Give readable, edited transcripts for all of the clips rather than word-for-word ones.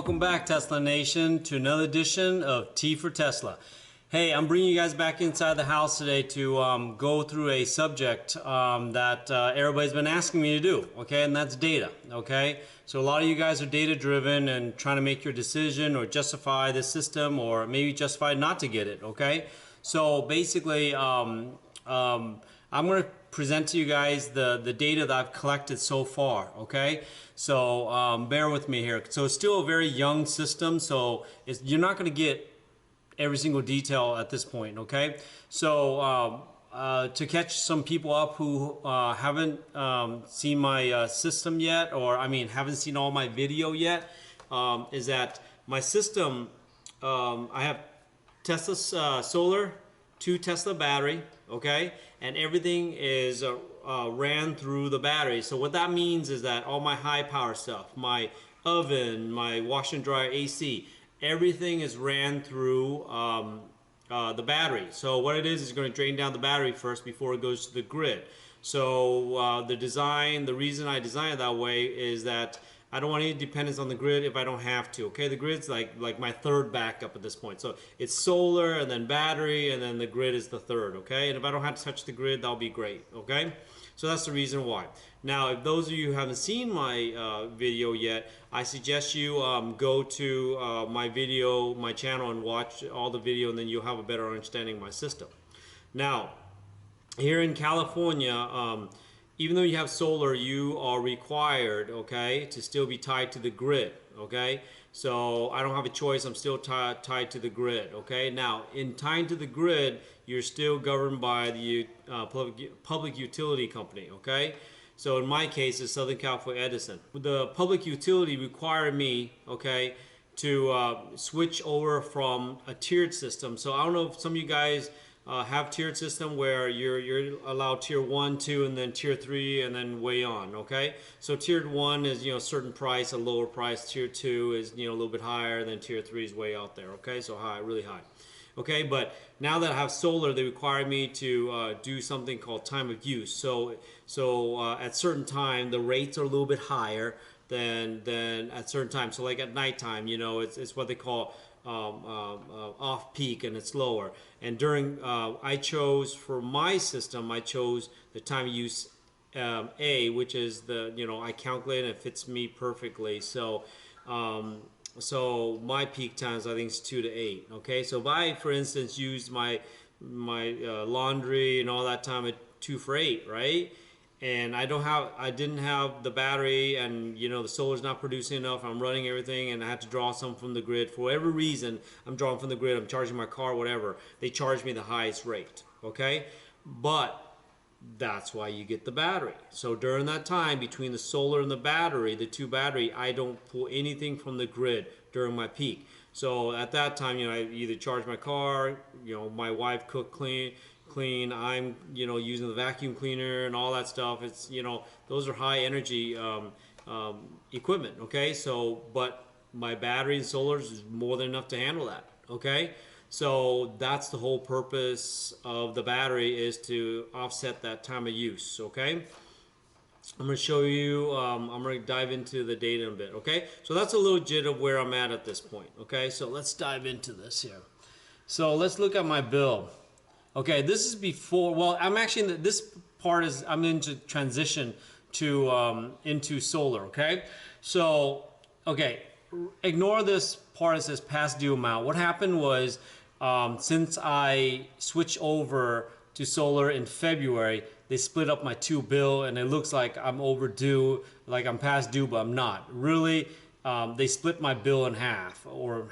Welcome back, Tesla Nation, to another edition of T for Tesla. Hey, I'm bringing you guys back inside the house today to go through a subject that everybody's been asking me to do, okay, and that's data, okay? So a lot of you guys are data driven and trying to make your decision or justify the system or maybe justify not to get it, okay? So basically, I'm going to present to you guys the data that I've collected so far, okay? So bear with me here. So it's still a very young system, so you're not going to get every single detail at this point, okay? So to catch some people up who haven't seen my system yet, or I mean haven't seen all my video yet, is that my system, I have Tesla solar, 2 Tesla battery, okay, and everything is ran through the battery. So what that means is that all my high power stuff, my oven, my wash and dryer, AC, everything is ran through the battery. So what it is going to drain down the battery first before it goes to the grid. So the reason I designed it that way is that I don't want any dependence on the grid if I don't have to. Okay, the grid's like my third backup at this point. So it's solar and then battery and then the grid is the third. Okay, and if I don't have to touch the grid, that'll be great. Okay, so that's the reason why. Now, if those of you who haven't seen my video yet, I suggest you go to my channel and watch all the video, and then you'll have a better understanding of my system. Now, here in California, even though you have solar, you are required, okay, to still be tied to the grid, okay? So I don't have a choice, I'm still tied to the grid, okay? Now, in tying to the grid, you're still governed by the public utility company, okay? So in my case, it's Southern California Edison. The public utility required me, okay, to switch over from a tiered system. So I don't know if some of you guys have tiered system where you're allowed tier 1, 2, and then tier 3, and then way on, okay? So tiered 1 is, a certain price, a lower price. Tier 2 is, a little bit higher, then tier 3 is way out there, okay? So high, really high. Okay, but now that I have solar, they require me to do something called time of use. So at certain time, the rates are a little bit higher than at certain times. So like at nighttime, it's what they call off peak, and it's lower. And during I chose for my system, I chose the time of use A, which is the I calculate and it fits me perfectly. So my peak times, I think, is 2 to 8. Okay, so if I, for instance, used my laundry and all that time at 2 for 8, right? And I didn't have the battery, and the solar's not producing enough. I'm running everything, and I had to draw some from the grid. For whatever reason, I'm drawing from the grid. I'm charging my car, whatever. They charge me the highest rate. Okay, but that's why you get the battery. So during that time between the solar and the battery, the 2 battery, I don't pull anything from the grid during my peak. So at that time, I either charge my car, my wife cook, clean, I'm using the vacuum cleaner and all that stuff. It's those are high energy equipment, okay? So but my battery and solar is more than enough to handle that, okay? So that's the whole purpose of the battery, is to offset that time of use, okay? I'm going to show you, I'm going to dive into the data in a bit, okay? So that's a little bit of where I'm at this point, okay? So let's dive into this here. So let's look at my bill. Okay, this is before, well, I'm actually, this part is, I'm into transition to, into solar, okay? So, okay, ignore this part that says past due amount. What happened was, since I switched over to solar in February, they split up my 2 bill, and it looks like I'm overdue, like I'm past due, but I'm not. Really, they split my bill in half, or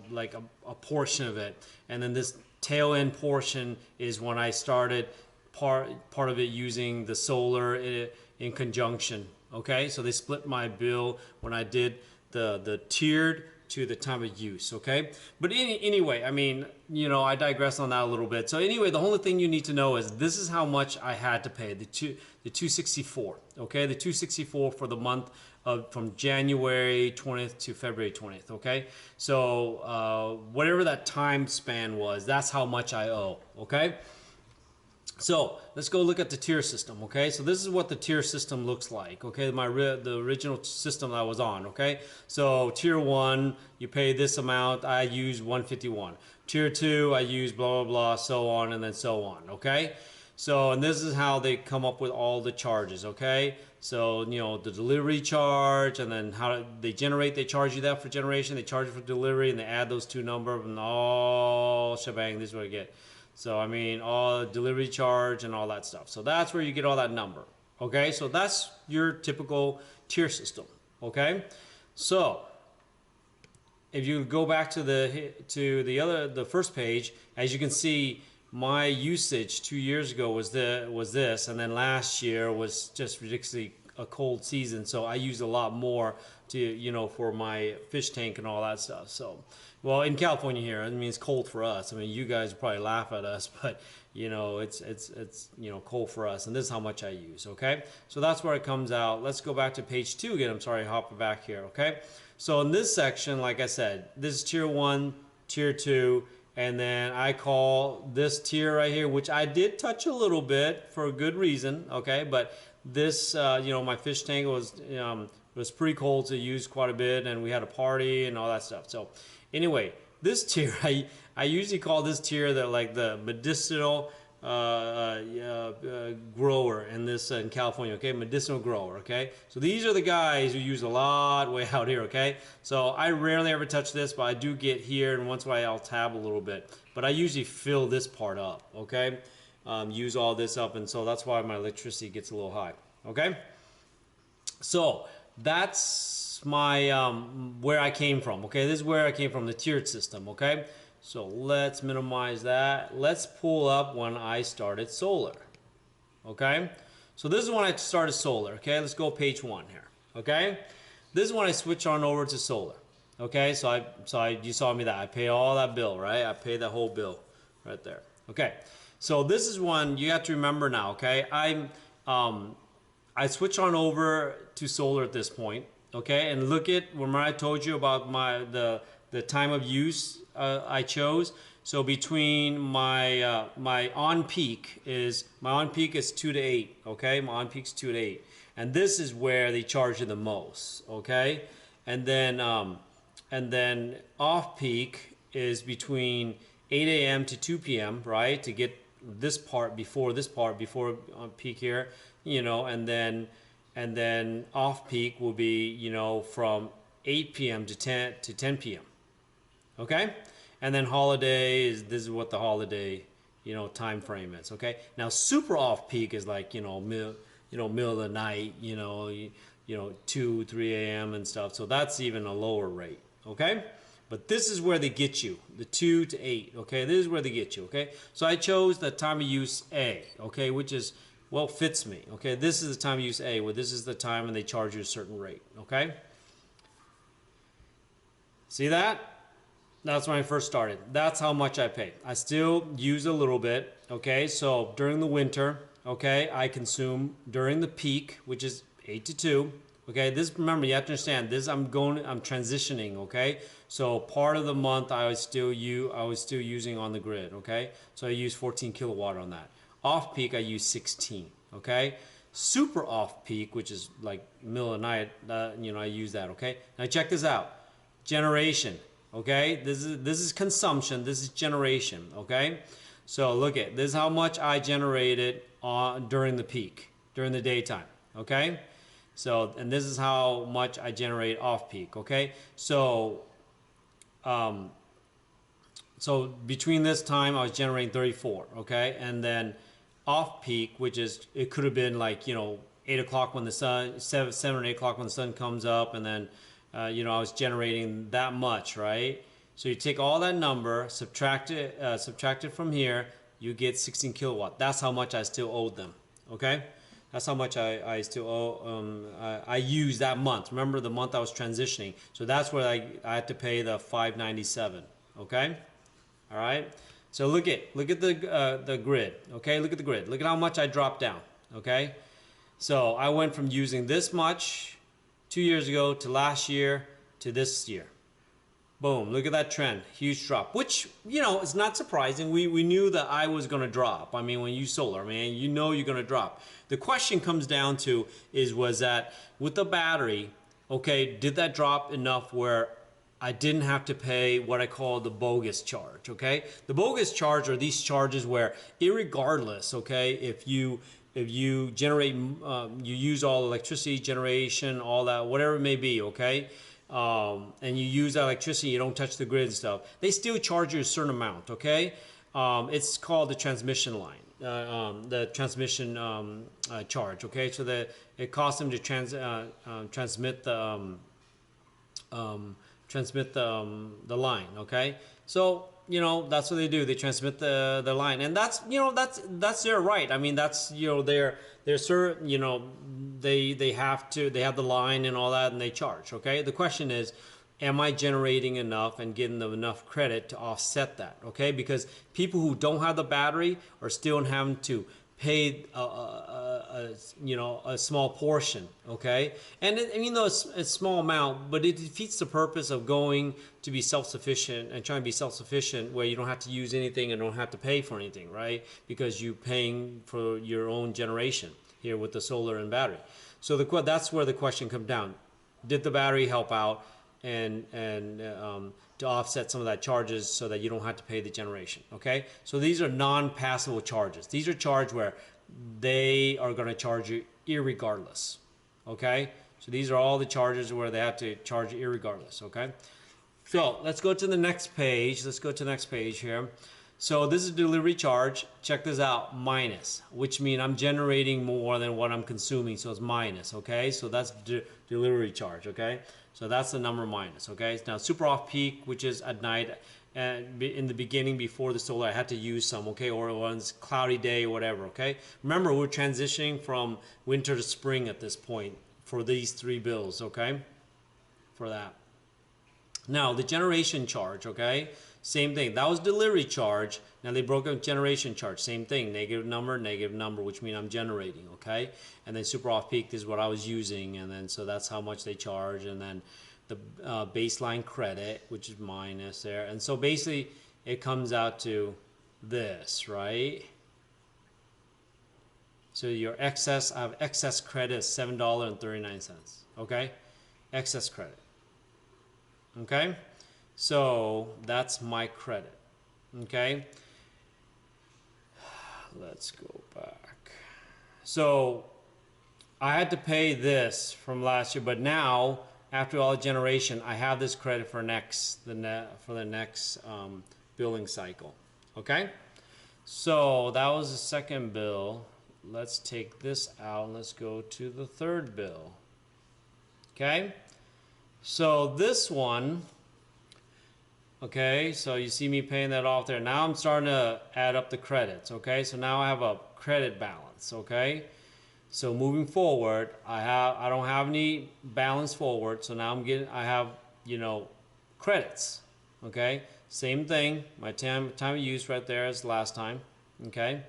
like a portion of it, and then this tail end portion is when I started part of it using the solar in conjunction. Okay, so they split my bill when I did the tiered to the time of use, okay? But anyway, I mean, I digress on that a little bit. So anyway, the only thing you need to know is this is how much I had to pay, the 264, okay? The 264 for the month of from January 20th to February 20th, okay? So whatever that time span was, that's how much I owe, okay? So let's go look at the tier system, okay? So this is what the tier system looks like, okay? The original system I was on, okay? So tier 1, you pay this amount, I use 151. Tier 2, I use blah, blah, blah, so on and then so on, okay? So, and this is how they come up with all the charges, okay? So, you know, the delivery charge, and then how they charge you that for generation, they charge you for delivery, and they add those two numbers, and all shebang, this is what I get. So, I mean, all delivery charge and all that stuff. So that's where you get all that number, okay? So that's your typical tier system, okay? So, if you go back to the first page, as you can see, my usage 2 years ago was this, and then last year was just ridiculously a cold season, so I used a lot more to, you know, for my fish tank and all that stuff. So, well, in California here, I mean, it's cold for us. I mean, you guys probably laugh at us, but you know, it's you know, cold for us, and this is how much I use. Okay, so that's where it comes out. Let's go back to page 2 again. I'm sorry, hopping back here. Okay, so in this section, like I said, this is tier 1, tier 2. And then I call this tier right here, which I did touch a little bit for a good reason, okay? But this, you know, my fish tank was pretty cold to use quite a bit, and we had a party and all that stuff. So anyway, this tier, I usually call this tier the medicinal grower in this in California, okay? Medicinal grower, okay? So these are the guys who use a lot way out here, okay? So I rarely ever touch this, but I do get here, and once in a while I'll tab a little bit. But I usually fill this part up, okay? Use all this up, and so that's why my electricity gets a little high, okay? So that's my where I came from, okay? This is where I came from, the tiered system, okay? So let's minimize that. Let's pull up when I started solar, okay? So this is when I started solar, okay? Let's go page 1 here, okay? This is when I switch on over to solar, okay? So you saw me that I pay all that bill, right? I pay that whole bill right there, okay? So this is one you have to remember now, okay? I switch on over to solar at this point, okay? And look at, remember I told you about the time of use I chose. So between my my on peak is 2 to 8, okay? My on peak's 2 to 8, and this is where they charge you the most, okay? And then off peak is between 8 a.m. to 2 p.m., right? To get this part before on peak here, you know, and then off peak will be, you know, from 8 p.m. to 10 p.m. Okay, and then holiday this is what the holiday, you know, time frame is. Okay, now super off peak is like, you know, middle of the night, you know 2, 3 a.m. and stuff. So that's even a lower rate. Okay, but this is where they get you, the 2 to 8. Okay, this is where they get you. Okay, so I chose the time of use A. Okay, which is, well, fits me. Okay, this is the time of use A, where this is the time and they charge you a certain rate. Okay, see that? That's when I first started. That's how much I pay. I still use a little bit, okay? So during the winter, okay, I consume during the peak, which is 8 to 2, okay? This, remember, you have to understand, this I'm transitioning, okay? So part of the month I was still using on the grid, okay? So I use 14 kilowatt on that. Off peak, I use 16, okay? Super off peak, which is like middle of the night, you know, I use that, okay? Now check this out. Generation. Okay, this is consumption, this is generation, okay? So look at this is how much I generated during the peak, during the daytime, okay? So, and this is how much I generate off peak, okay? So so between this time I was generating 34, okay? And then off peak, which is, it could have been like, you know, 8 o'clock when the sun, 7 or 8 o'clock when the sun comes up, and then you know, I was generating that much, right? So you take all that number, subtract it from here, you get 16 kilowatt. That's how much I still owed them, okay? That's how much I still owe, I used that month. Remember the month I was transitioning. So that's where I had to pay the $597, okay? All right? So look at the grid, okay? Look at the grid. Look at how much I dropped down, okay? So I went from using this much 2 years ago to last year to this year. Boom, look at that trend, huge drop, which, you know, is not surprising. We knew that I was gonna drop. I mean, when you solar, man, you know you're gonna drop. The question comes down to was that with the battery, okay, did that drop enough where I didn't have to pay what I call the bogus charge, okay? The bogus charge are these charges where, irregardless, okay, if you generate, you use all electricity generation, all that, whatever it may be, okay? And you use that electricity, you don't touch the grid and stuff, they still charge you a certain amount, okay? It's called the transmission line, the transmission charge, okay? So it costs them to transmit the line, okay? So, you know, that's what they do. They transmit the line, and that's, you know, that's their right. I mean, that's, you know, they're certain, you know, they have the line and all that, and they charge, okay? The question is, am I generating enough and getting them enough credit to offset that, okay? Because people who don't have the battery are still having to pay you know, a small portion, okay? And I mean, though it's a small amount, but it defeats the purpose of going to be self-sufficient and trying to be self-sufficient where you don't have to use anything and don't have to pay for anything, right? Because you're paying for your own generation here with the solar and battery. So that's where the question comes down. Did the battery help out and to offset some of that charges so that you don't have to pay the generation, okay? So these are non-passable charges. These are charges where they are going to charge you irregardless, okay? So these are all the charges where they have to charge you irregardless, okay? So let's go to the next page. Let's go to the next page here. So this is delivery charge. Check this out, minus, which means I'm generating more than what I'm consuming, so it's minus, okay? So that's delivery charge, okay? So that's the number minus, okay? Now super off peak, which is at night, and in the beginning before the solar, I had to use some, okay? Or it was cloudy day, whatever, okay? Remember, we're transitioning from winter to spring at this point for these three bills, okay? For that. Now the generation charge, okay? Same thing. That was delivery charge. Now they broke up generation charge. Same thing. Negative number, which means I'm generating, okay? And then super off peak is what I was using, and then so that's how much they charge. And then the baseline credit, which is minus there. And so basically it comes out to this, right? So your excess, I have excess credit is $7.39, okay? Excess credit, okay? So that's my credit, okay? Let's go back. So I had to pay this from last year, but now after all generation, I have this credit for the next billing cycle, okay? So that was the second bill. Let's take this out and let's go to the third bill, okay? So this one, okay, so you see me paying that off there. Now I'm starting to add up the credits, okay? So now I have a credit balance, okay? So moving forward, I don't have any balance forward, so now I have, you know, credits, okay? Same thing, my time of use right there as last time, okay?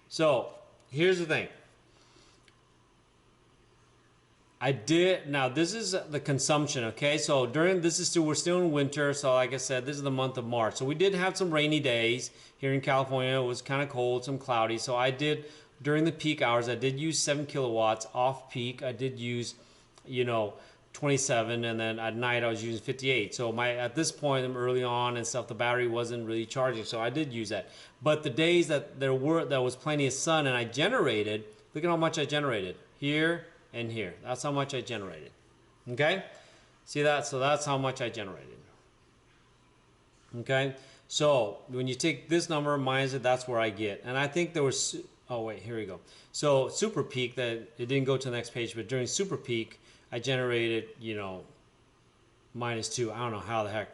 So here's the thing. Now this is the consumption, okay? So we're still in winter, so like I said, this is the month of March. So we did have some rainy days here in California. It was kind of cold, some cloudy. So I did, during the peak hours, I did use 7 kilowatts. Off peak, I did use, you know, 27, and then at night I was using 58. So at this point, early on and stuff, the battery wasn't really charging, so I did use that. But the days that there was plenty of sun and I generated, look at how much I generated here and here. That's how much I generated, okay? See that? So that's how much I generated, okay? So when you take this number minus it, that's where I get. And I think there was, oh wait, here we go. So super peak, that it didn't go to the next page, but during super peak, I generated, you know, -2. I don't know how the heck,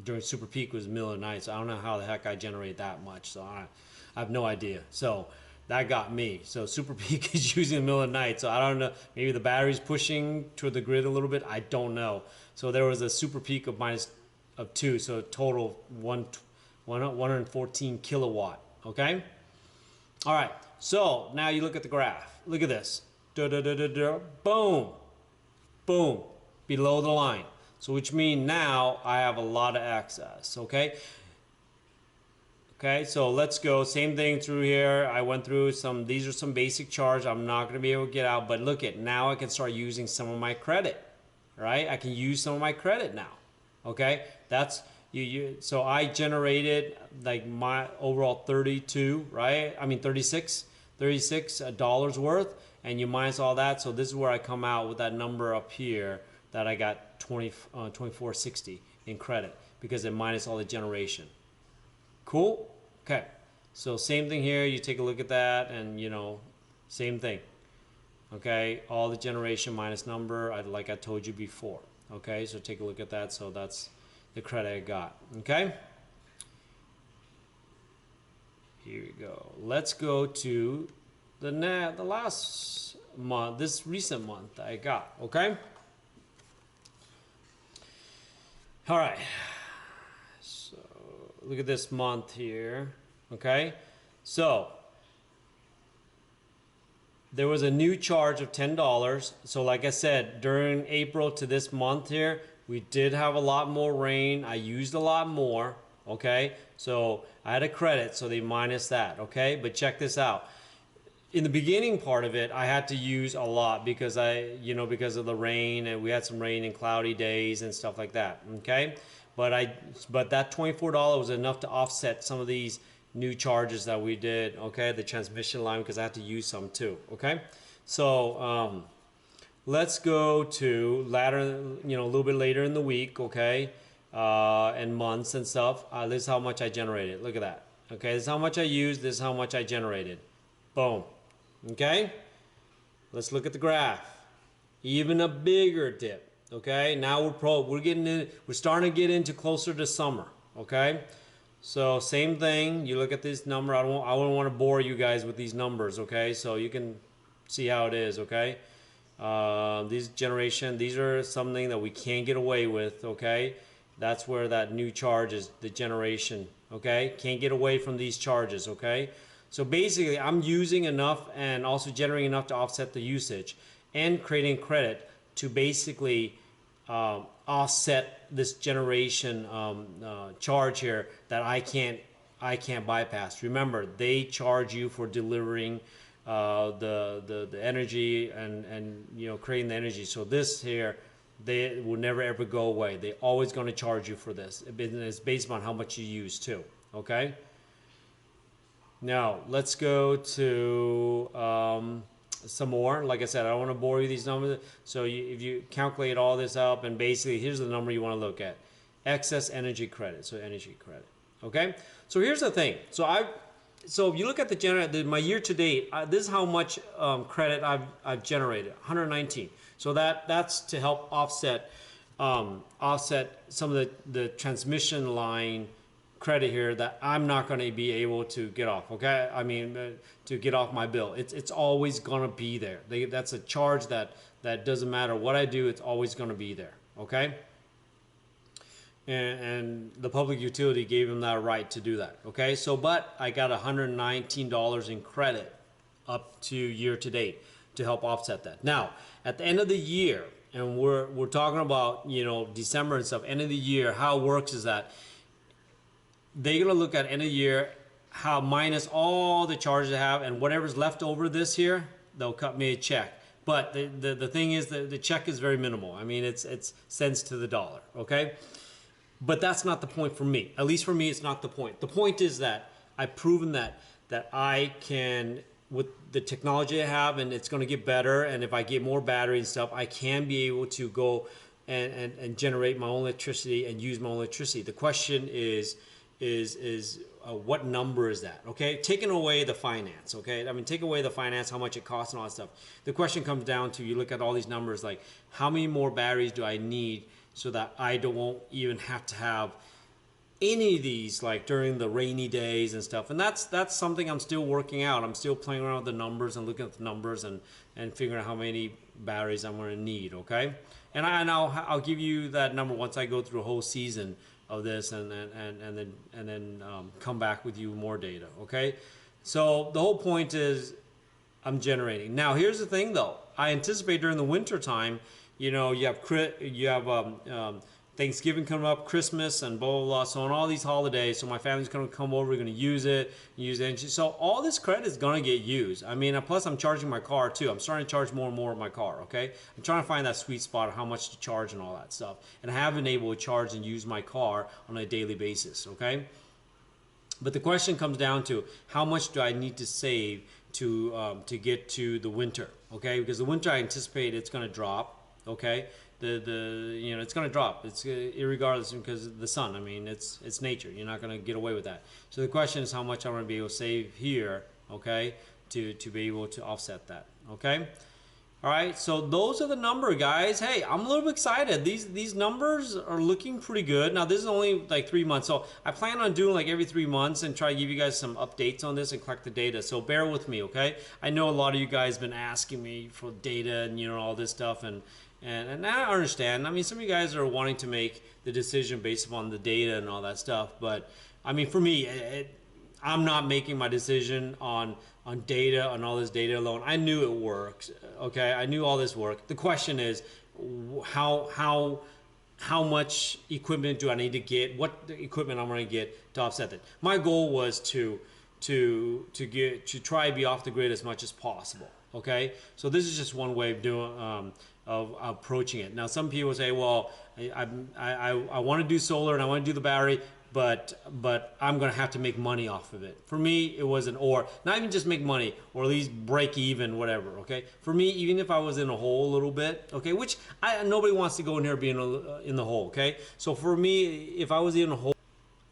during super peak was middle of the night, so I don't know how the heck I generated that much. So I have no idea. So that got me. So super peak is using the middle of the night. So I don't know, maybe the battery's pushing toward the grid a little bit. I don't know. So there was a super peak of -2. So total 114 kilowatt. Okay. All right. So now you look at the graph. Look at this. Boom. Boom. below the line. So which means now I have a lot of excess, okay? Okay, so let's go, same thing through here. I went through some, these are some basic charts I'm not gonna be able to get out, but look at, now I can start using some of my credit, right? I can use some of my credit now, okay? That's, so I generated like my overall 32, right? I mean 36 dollars worth, and you minus all that. So this is where I come out with that number up here that I got 24.60 in credit because it minus all the generation. Cool. Okay. So same thing here. You take a look at that, and you know, same thing. Okay. All the generation minus number, like I told you before. Okay. So take a look at that. So that's the credit I got. Okay. Here we go. Let's go to the last month, this recent month I got. Okay. All right. So look at this month here. Okay. So there was a new charge of $10. So like I said, during April to this month here, we did have a lot more rain. I used a lot more, okay? So I had a credit, so they minus that, okay? But check this out. In the beginning part of it, I had to use a lot because because of the rain, and we had some rain and cloudy days and stuff like that, okay? But that $24 was enough to offset some of these new charges that we did, okay? The transmission line, because I had to use some too, okay? So, let's go to later, a little bit later in the week, okay, and months and stuff. This is how much I generated. Look at that. Okay, this is how much I used. This is how much I generated. Boom. Okay. Let's look at the graph. Even a bigger dip. Okay. Now we're starting to get into closer to summer. Okay. So same thing. You look at this number. I don't want to bore you guys with these numbers. Okay. So you can see how it is. Okay. These are something that we can't get away with, okay? That's where that new charge is, the generation, okay? Can't get away from these charges, okay? So basically, I'm using enough and also generating enough to offset the usage and creating credit to basically offset this generation charge here that I can't bypass. Remember, they charge you for delivering the energy and creating the energy. So this here, they will never ever go away. They're always going to charge you for this. It's based on how much you use too. Okay. Now let's go to some more. Like I said, I don't want to bore you these numbers. So if you calculate all this up, and basically here's the number you want to look at: excess energy credit. So energy credit. Okay. So here's the thing. So if you look at my year to date, this is how much credit I've generated, 119. So that's to help offset some of the transmission line credit here that I'm not going to be able to get off. Okay, I mean to get off my bill. It's always going to be there. That's a charge that doesn't matter what I do. It's always going to be there. Okay. And the public utility gave him that right to do that. Okay, so but I got $119 in credit up to year to date to help offset that. Now at the end of the year, and we're talking about December and stuff. End of the year, how it works is that they're gonna look at end of the year, how minus all the charges they have, and whatever's left over this year, they'll cut me a check. But the thing is that the check is very minimal. I mean it's cents to the dollar. Okay. But that's not the point for me. At least for me, it's not the point. The point is that I've proven that I can, with the technology I have, and it's going to get better. And if I get more battery and stuff, I can be able to go and generate my own electricity and use my own electricity. The question is what number is that? Okay, taking away the finance. Okay, I mean take away the finance, how much it costs, and all that stuff. The question comes down to, you look at all these numbers, like how many more batteries do I need so that I won't even have to have any of these like during the rainy days and stuff. And that's something I'm still working out. I'm still playing around with the numbers and looking at the numbers and figuring out how many batteries I'm going to need. Okay, and I'll give you that number once I go through a whole season of this and then come back with you more data. Okay, so the whole point is I'm generating. Now here's the thing though, I anticipate during the winter time you know, you have Thanksgiving coming up, Christmas, and blah blah blah. So on all these holidays, so my family's gonna come over, we're gonna use it. So all this credit is gonna get used. I mean, plus I'm charging my car too. I'm starting to charge more and more of my car. Okay, I'm trying to find that sweet spot of how much to charge and all that stuff. And I have been able to charge and use my car on a daily basis. Okay. But the question comes down to how much do I need to save to get to the winter, okay? Because the winter I anticipate it's going to drop, okay? It's going to drop. It's irregardless because of the sun. I mean, it's nature. You're not going to get away with that. So the question is how much I'm going to be able to save here, okay, to be able to offset that, okay? All right, so those are the number, guys. Hey, I'm a little bit excited. These numbers are looking pretty good. Now, this is only like 3 months, so I plan on doing like every 3 months and try to give you guys some updates on this and collect the data. So bear with me, okay? I know a lot of you guys have been asking me for data and all this stuff, and I understand. I mean, some of you guys are wanting to make the decision based upon the data and all that stuff, but I mean, for me, I'm not making my decision on data, on all this data alone. I knew it works. Okay, I knew all this worked. The question is, how much equipment do I need to get? What equipment I'm going to get to offset it? My goal was to try to be off the grid as much as possible. Okay, so this is just one way of doing of approaching it. Now, some people say, well, I want to do solar and I want to do the battery, but I'm going to have to make money off of it. For me, it wasn't, or not even just make money, or at least break even, whatever, okay? For me, even if I was in a hole a little bit, okay, which nobody wants to go in here being in the hole, okay? So for me, if I was in a hole,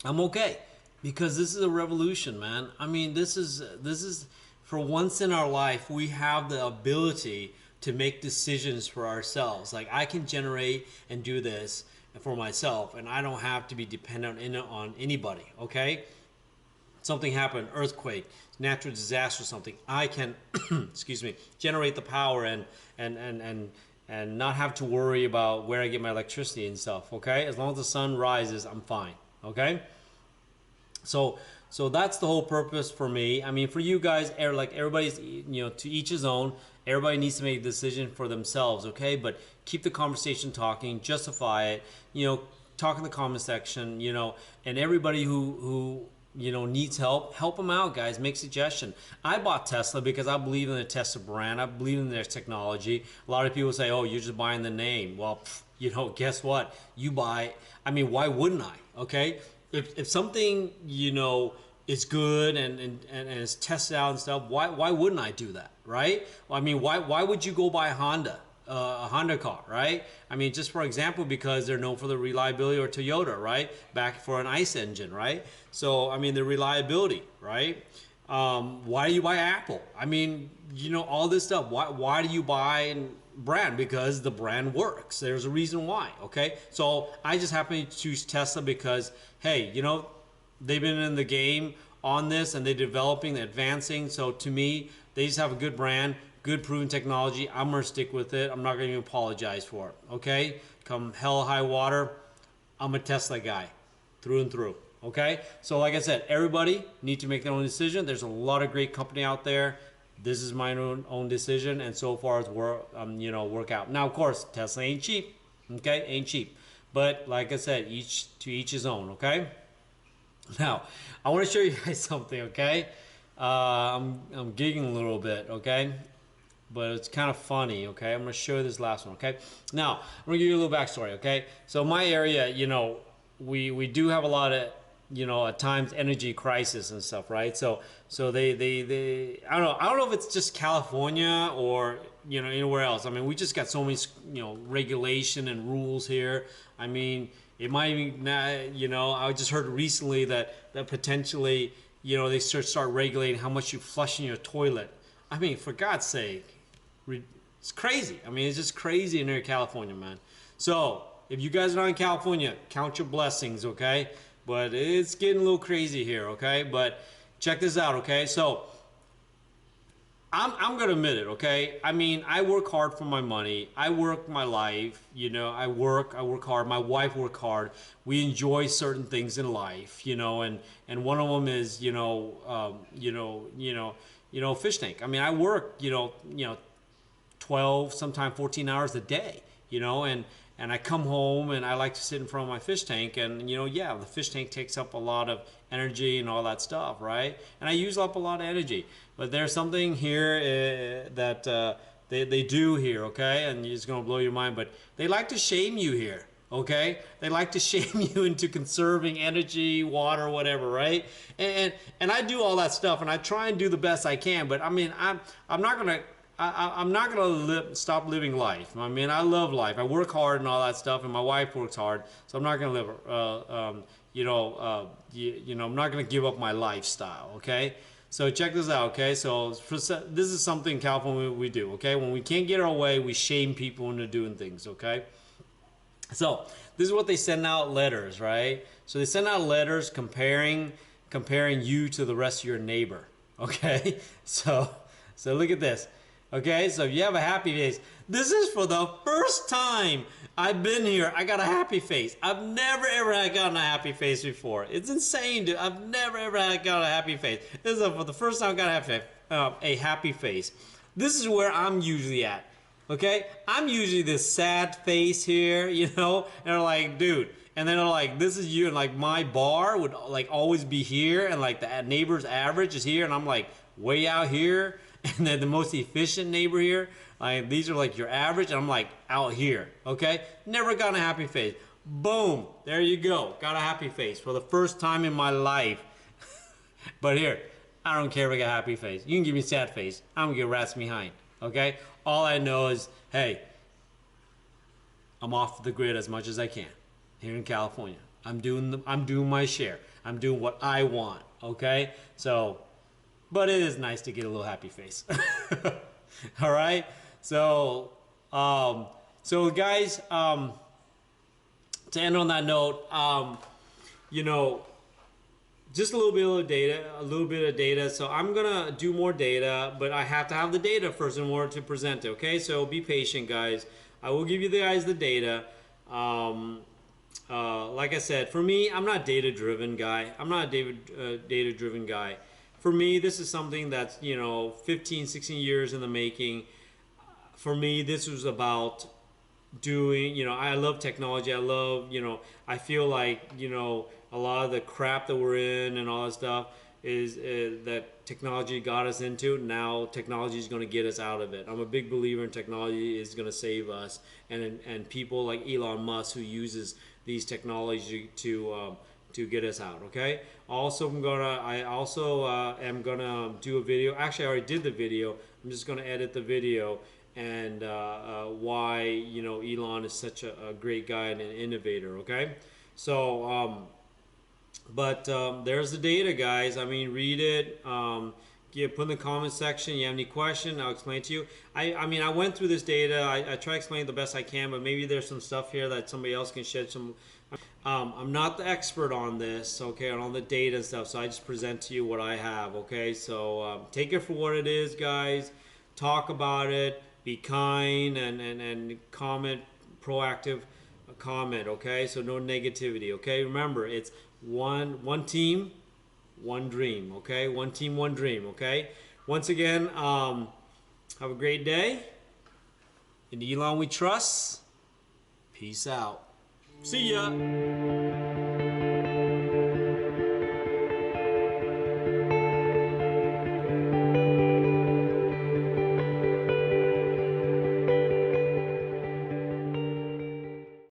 I'm okay, because this is a revolution, man. I mean, this is for once in our life, we have the ability to make decisions for ourselves. Like, I can generate and do this for myself, and I don't have to be dependent on anybody, okay? Something happened, earthquake, natural disaster, something, I can excuse me, generate the power and not have to worry about where I get my electricity and stuff, okay? As long as the sun rises, I'm fine, okay? So that's the whole purpose for me. I mean, for you guys, like everybody's, to each his own. Everybody needs to make a decision for themselves, okay? But keep the conversation talking, justify it, talk in the comment section, and everybody who needs help them out, guys. Make suggestion. I bought Tesla because I believe in the Tesla brand. I believe in their technology. A lot of people say, oh, you're just buying the name. Well, guess what? You buy, I mean, why wouldn't I, okay? If something, is good and is tested out and stuff, why wouldn't I do that, right? Well, I mean, why would you go buy a Honda car, right? I mean, just for example, because they're known for the reliability, or Toyota, right? Back for an ICE engine, right? So, I mean, the reliability, right? Why do you buy Apple? I mean, all this stuff. Why do you buy brand? Because the brand works. There's a reason why, okay? So I just happen to choose Tesla because, hey, they've been in the game on this and they're developing, they're advancing. So to me, they just have a good brand, good proven technology. I'm gonna stick with it. I'm not gonna even apologize for it, okay? Come hell or high water, I'm a Tesla guy through and through, okay? So like I said, everybody need to make their own decision. There's a lot of great company out there. This is my own decision, and so far it's work out. Now, of course, Tesla ain't cheap, okay? Ain't cheap. But like I said, to each his own, okay? Now, I want to show you guys something, okay? I'm giggling a little bit, okay? But it's kind of funny, okay? I'm going to show you this last one, okay? Now, I'm going to give you a little backstory, okay? So my area, we do have a lot of, at times energy crisis and stuff, right? So they I don't know if it's just California or, anywhere else. I mean, we just got so many, regulation and rules here. I mean, it might even, I just heard recently that potentially, they start regulating how much you flush in your toilet. I mean, for God's sake, it's crazy. I mean, it's just crazy in here in California, man. So if you guys are not in California, count your blessings, okay? But it's getting a little crazy here, okay? But check this out, okay? So I'm gonna admit it, okay? I mean, I work hard for my money. I work my life, I work hard. My wife work hard. We enjoy certain things in life, and one of them is, fish tank. I mean, I work, 12, sometimes 14 hours a day, you know, and I come home and I like to sit in front of my fish tank, and you know, yeah, the fish tank takes up a lot of energy and all that stuff, right? And I use up a lot of energy. But there's something here that they do here, okay? And it's gonna blow your mind, but they like to shame you here. Okay, they like to shame you into conserving energy, water, whatever, right? And I do all that stuff, and I try and do the best I can. But I mean, I'm not gonna I'm not gonna stop living life. I mean, I love life. I work hard and all that stuff, and my wife works hard, so I'm not gonna live. You know, I'm not gonna give up my lifestyle. Okay. So check this out, okay? So this is something in California we do, okay? When we can't get our way, we shame people into doing things, okay? So this is what they send out letters, right? So they send out letters comparing you to the rest of your neighbor, okay? So look at this, okay? So if you have a happy face, this is for the first time I've been here. I got a happy face. I've never ever gotten a happy face before. It's insane, dude. I've never ever got a happy face. This is for the first time I got a happy face. This is where I'm usually at. Okay, I'm usually this sad face here, you know, and they're like, dude, and then they're like, this is you, and like my bar would like always be here, and like the neighbor's average is here, and I'm like way out here, and then the most efficient neighbor here, like these are like your average, and I'm like out here, okay? Never got a happy face. Boom, there you go, got a happy face for the first time in my life. But here, I don't care if I got a happy face. You can give me a sad face, I'm gonna get rats behind. Okay, all I know is, hey, I'm off the grid as much as I can here in California. I'm doing my share. I'm doing what I want. Okay, so, but it is nice to get a little happy face. All right, so guys, to end on that note, you know, just a little bit of data. So I'm gonna do more data, but I have to have the data first in order to present it. Okay, so be patient, guys. I will give you guys the data. Like I said, for me, I'm not a data-driven guy. I'm not a data-driven guy. For me, this is something that's, you know, 15, 16 years in the making. For me, this was about doing, you know, I love technology. I love, you know, I feel like, you know, a lot of the crap that we're in and all that stuff is that technology got us into. Now technology is going to get us out of it. I'm a big believer in technology is going to save us, and people like Elon Musk who uses these technology to get us out. Okay. Also, I also am gonna do a video. Actually, I already did the video. I'm just gonna edit the video and why, you know, Elon is such a great guy and an innovator. Okay. So there's the data, guys. I mean, read it. Put in the comment section. You have any question, I'll explain to you. I mean, I went through this data. I try to explain the best I can, but maybe there's some stuff here that somebody else can shed some. I'm not the expert on this, okay, on all the data and stuff, so I just present to you what I have, okay? So take it for what it is, guys. Talk about it. Be kind and comment, proactive comment, okay? So no negativity, okay? Remember, it's one team, one dream, okay? One team, one dream, okay? Once again, have a great day. In Elon we trust. Peace out. See ya.